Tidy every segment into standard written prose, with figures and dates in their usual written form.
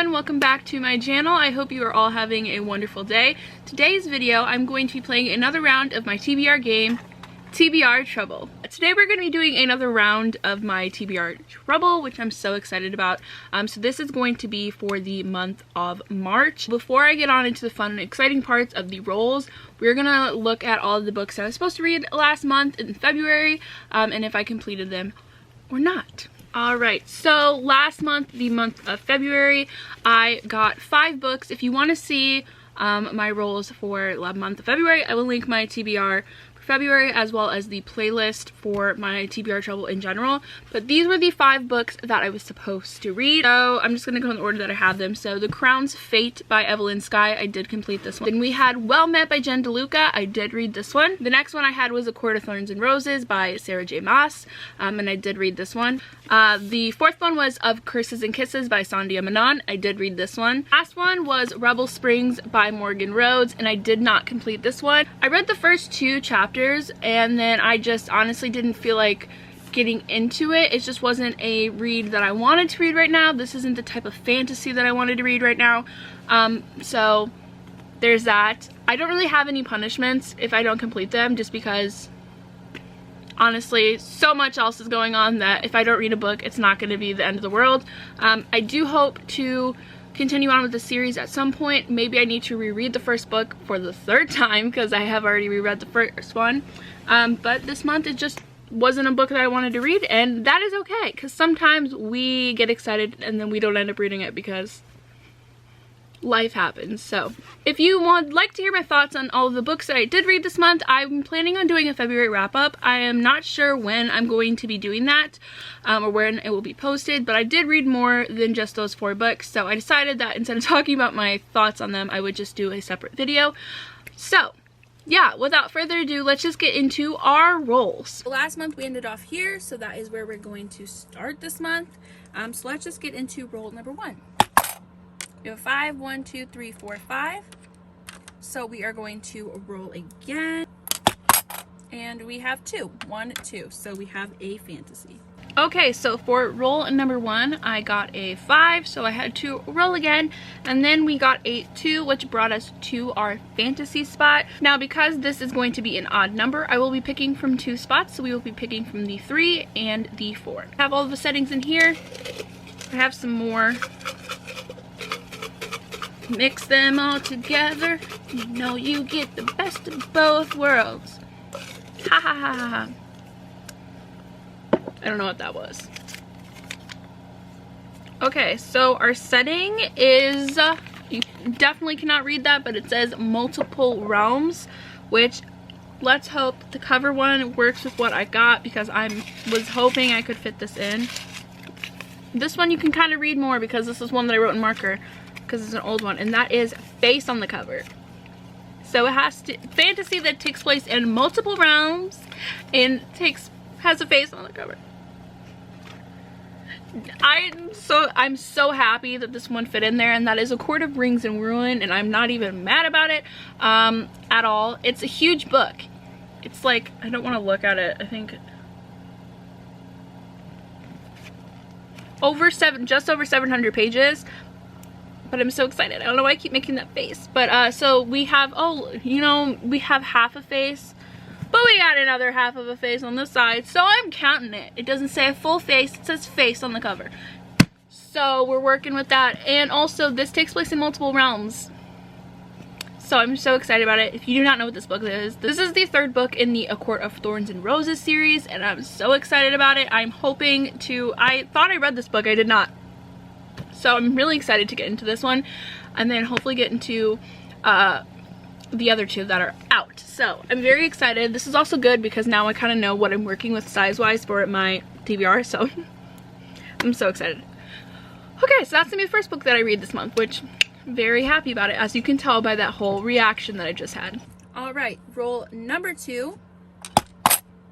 everyone, welcome back to my channel. I hope you are all having a wonderful day. Today's video, I'm going to be playing another round of my TBR game, TBR Trouble. Today we're going to be doing another round of my TBR Trouble, which I'm so excited about. So this is going to be for the month of March. Before I get on into the fun and exciting parts of the rolls, we're going to look at all of the books that I was supposed to read last month in February, and if I completed them or not. Alright, so last month, the month of February, I got 5 books. If you want to see my rolls for the month of February, I will link my TBR for February as well as the playlist for my TBR Trouble in general. But these were the 5 books that I was supposed to read. So I'm just going to go in the order that I have them. So The Crown's Fate by Evelyn Skye, I did complete this one. Then we had Well Met by Jen DeLuca, I did read this one. The next one I had was A Court of Thorns and Roses by Sarah J. Maas, and I did read this one. The fourth one was Of Curses and Kisses by Sandhya Menon, I did read this one. Last one was Rebel Springs by Morgan Rhodes, and I did not complete this one. I read the first 2 chapters and then I just honestly didn't feel like getting into it. It just wasn't a read that I wanted to read right now. This isn't the type of fantasy that I wanted to read right now. So there's that. I don't really have any punishments if I don't complete them, just because honestly so much else is going on that if I don't read a book, it's not going to be the end of the world. I do hope to continue on with the series at some point. Maybe I need to reread the first book for the 3rd time because I have already reread the first one. But this month it just wasn't a book that I wanted to read, and that is okay because sometimes we get excited and then we don't end up reading it because life happens. So if you would like to hear my thoughts on all of the books that I did read this month, I'm planning on doing a February wrap-up. I am not sure when I'm going to be doing that or when it will be posted, but I did read more than just those 4 books, so I decided that instead of talking about my thoughts on them, I would just do a separate video. So yeah, without further ado, let's just get into our rolls. Last month we ended off here, so that is where we're going to start this month. So let's just get into roll number 1. We have 5, 1, 2, 3, 4, 5. So we are going to roll again. And we have 2. 1, 2. So we have a fantasy. Okay, so for roll number 1, I got a 5, so I had to roll again. And then we got a 2, which brought us to our fantasy spot. Now, because this is going to be an odd number, I will be picking from 2 spots. So we will be picking from the 3 and the 4. I have all the settings in here. I have some more. Mix them all together. You know you get the best of both worlds. Ha ha ha ha ha. I don't know what that was. Okay, so our setting is, you definitely cannot read that, but it says multiple realms, which let's hope the cover one works with what I got, because I was hoping I could fit this in. This one you can kind of read more because this is one that I wrote in marker, because it's an old one, and that is face on the cover. So it has to fantasy that takes place in multiple realms and has a face on the cover. I'm so happy that this one fit in there, and that is A Court of Rings and Ruin, and I'm not even mad about it at all. It's a huge book. It's like, I don't want to look at it, I think just over 700 pages. But I'm so excited. I don't know why I keep making that face. But so we have, we have half a face, but we got another half of a face on this side. So I'm counting it. It doesn't say a full face, it says face on the cover. So we're working with that. And also this takes place in multiple realms. So I'm so excited about it. If you do not know what this book is, this is the 3rd book in the A Court of Thorns and Roses series, and I'm so excited about it. I'm hoping to, I thought I read this book, I did not. So I'm really excited to get into this one, and then hopefully get into the other 2 that are out. So I'm very excited. This is also good because now I kind of know what I'm working with size-wise for my TBR, so I'm so excited. Okay, so that's gonna be the first book that I read this month, which I'm very happy about it, as you can tell by that whole reaction that I just had. All right, roll number 2.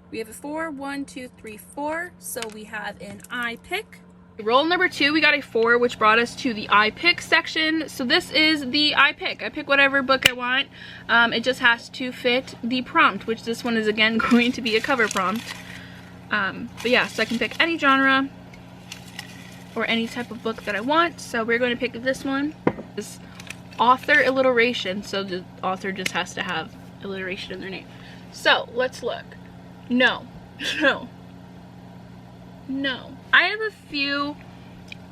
We have a 4, 1, 2, 3, 4. So we have an I pick. Roll number 2, we got a 4, which brought us to the I pick section. So this is the I pick. I pick whatever book I want. It just has to fit the prompt, which this one is again going to be a cover prompt. But yeah, so I can pick any genre or any type of book that I want. So we're going to pick this one. This author alliteration, so the author just has to have alliteration in their name. So let's look. No. I have a few,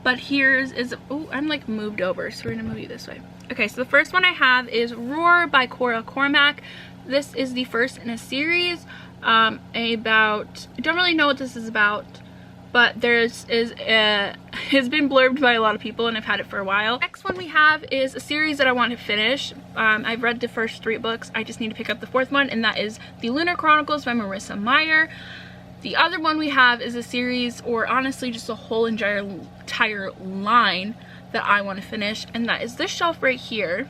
but here's is, oh, I'm like moved over, so we're gonna move you this way. Okay, so the first one I have is Roar by Cora Cormack. This is the first in a series about, I don't really know what this is about, but it's been blurbed by a lot of people and I've had it for a while. Next one we have is a series that I want to finish. I've read the first 3 books. I just need to pick up the 4th one, and that is The Lunar Chronicles by Marissa Meyer. The other one we have is a series, or honestly just a whole entire line that I want to finish, and that is this shelf right here,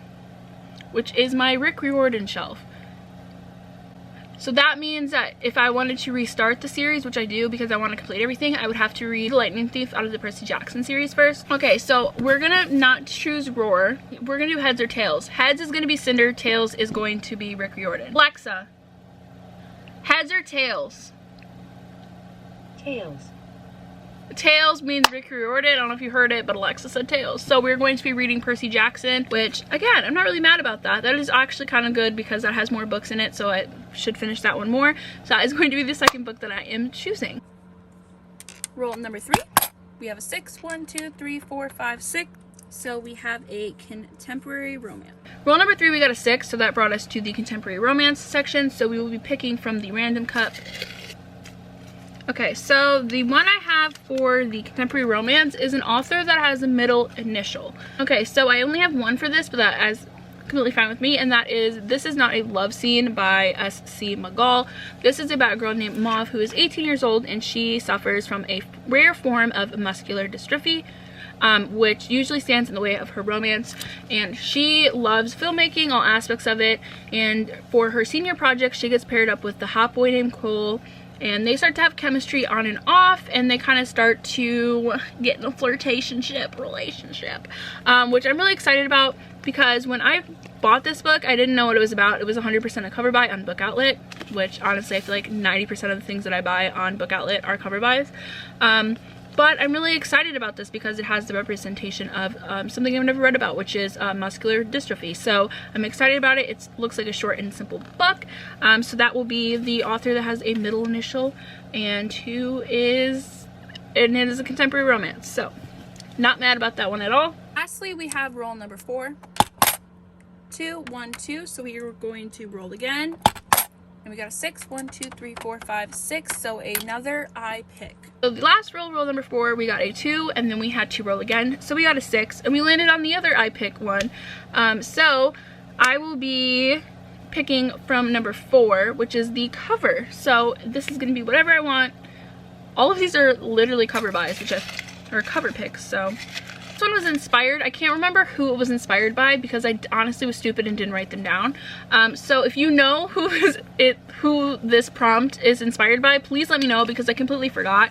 which is my Rick Riordan shelf. So that means that if I wanted to restart the series, which I do because I want to complete everything, I would have to read Lightning Thief out of the Percy Jackson series first. Okay, so we're gonna not choose Roar. We're gonna do heads or tails. Heads is gonna be Cinder, tails is going to be Rick Riordan. Alexa, heads or tails? Tails. Tails means Rick Riordan. I don't know if you heard it, but Alexa said tails. So we're going to be reading Percy Jackson, which again, I'm not really mad about that. That is actually kind of good because that has more books in it, so I should finish that one more. So that is going to be the second book that I am choosing. Roll number 3. We have a 6. 1, 2, 3, 4, 5, 6. So we have a contemporary romance. Roll number 3, we got a 6, so that brought us to the contemporary romance section. So we will be picking from the random cup. Okay, so the one I have for the contemporary romance is an author that has a middle initial. Okay, so I only have one for this, but that is completely fine with me, and that is This Is Not a Love Scene by S.C. Magall. This is about a girl named Mauve who is 18 years old, and she suffers from a rare form of muscular dystrophy, which usually stands in the way of her romance, and she loves filmmaking, all aspects of it, and for her senior project she gets paired up with the hot boy named Cole, and they start to have chemistry on and off, and they kind of start to get in a flirtationship relationship, which I'm really excited about because when I bought this book, I didn't know what it was about. It was 100% a cover buy on Book Outlet, which honestly I feel like 90% of the things that I buy on Book Outlet are cover buys. But I'm really excited about this because it has the representation of something I've never read about, which is muscular dystrophy. So I'm excited about it. It looks like a short and simple book. So that will be the author that has a middle initial and it is a contemporary romance. So not mad about that one at all. Lastly, we have roll number 4. 2, 1, 2. So we are going to roll again. And we got a 6. 1, 2, 3, 4, 5, 6. So another I pick. So the last roll number 4, we got a 2, and then we had to roll again. So we got a 6, and we landed on the other I pick one. So I will be picking from number 4, which is the cover. So this is going to be whatever I want. All of these are literally cover buys, or cover picks. So this one was inspired. I can't remember who it was inspired by because I honestly was stupid and didn't write them down. So if you know who this prompt is inspired by, please let me know because I completely forgot.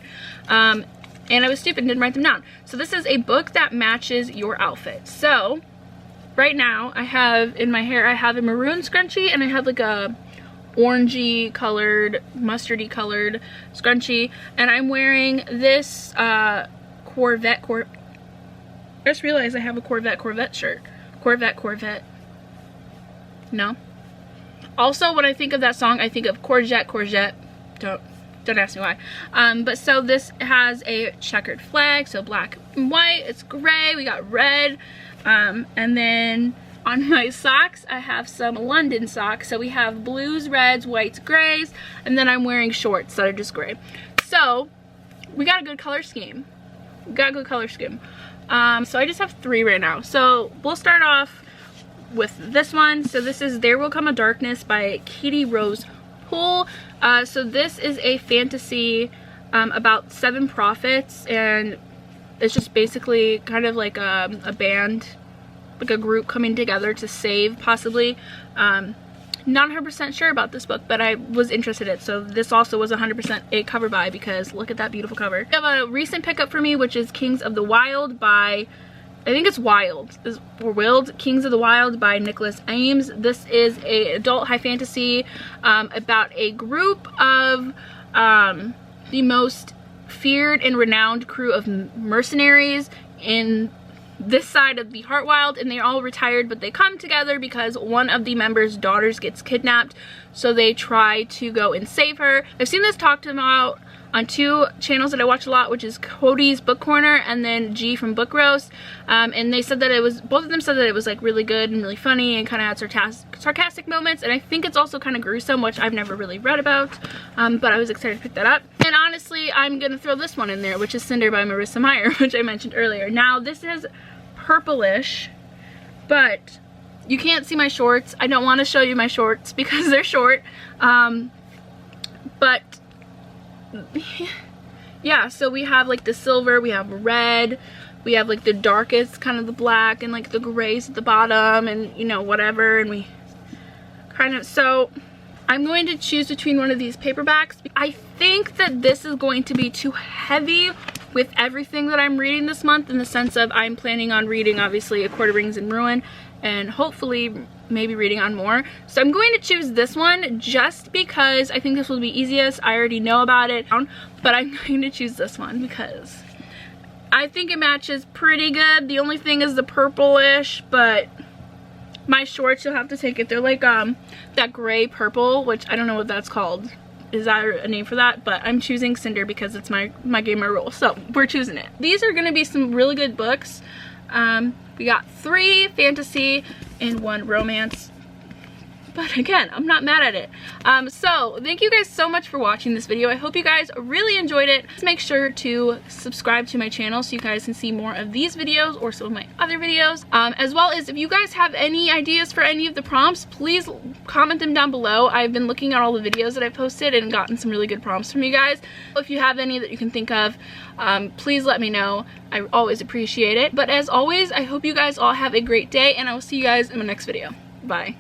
And I was stupid and didn't write them down. So this is a book that matches your outfit. So right now I have in my hair, I have a maroon scrunchie and I have like a orangey colored, mustardy colored scrunchie, and I'm wearing this Corvette. I just realized I have a Corvette shirt. Corvette. No. Also, when I think of that song, I think of Courgette. Don't ask me why. But so this has a checkered flag, so black and white. It's gray. We got red. And then on my socks, I have some London socks. So we have blues, reds, whites, grays, and then I'm wearing shorts that are just gray. So we got a good color scheme. So I just have 3 right now. So we'll start off with this one. So this is There Will Come a Darkness by Katie Rose Poole. So this is a fantasy about 7 prophets, and it's just basically kind of like a band, like a group coming together to save, possibly. Not 100% sure about this book, but I was interested in it. So this also was 100% a cover buy because look at that beautiful cover. I have a recent pickup for me, which is Kings of the Wild by, I think it's Wild, or Wild, Kings of the Wild by Nicholas Ames. This is a adult high fantasy about a group of the most feared and renowned crew of mercenaries in this side of the Heartwild, and they're all retired, but they come together because one of the members' daughters gets kidnapped, so they try to go and save her. I've seen this talked about on two channels that I watch a lot, which is Cody's Book Corner and then G from Book Roast, and they said that it was, both of them said that it was like really good and really funny and kind of had sarcastic moments, and I think it's also kind of gruesome, which I've never really read about, but I was excited to pick that up. And honestly, I'm gonna throw this one in there, which is Cinder by Marissa Meyer, which I mentioned earlier. Now this is purplish, but you can't see my shorts. I don't want to show you my shorts because they're short, but yeah, so we have like the silver, we have red, we have like the darkest kind of the black and like the grays at the bottom, and you know, whatever, and we kind of, so I'm going to choose between one of these paperbacks. I think that this is going to be too heavy with everything that I'm reading this month, in the sense of I'm planning on reading obviously A Court of Rings and Ruin, and hopefully maybe reading on more. So I'm going to choose this one just because I think this will be easiest. I already know about it, but I'm going to choose this one because I think it matches pretty good. The only thing is the purplish, but my shorts, you'll have to take it. They're like that gray purple, which I don't know what that's called. Is that a name for that? But I'm choosing Cinder because it's my game, my rule. So we're choosing it. These are going to be some really good books. We got 3 fantasy and 1 romance. But again, I'm not mad at it. So thank you guys so much for watching this video. I hope you guys really enjoyed it. Just make sure to subscribe to my channel so you guys can see more of these videos or some of my other videos. As well as if you guys have any ideas for any of the prompts, please comment them down below. I've been looking at all the videos that I posted and gotten some really good prompts from you guys. If you have any that you can think of, please let me know. I always appreciate it. But as always, I hope you guys all have a great day, and I will see you guys in my next video. Bye.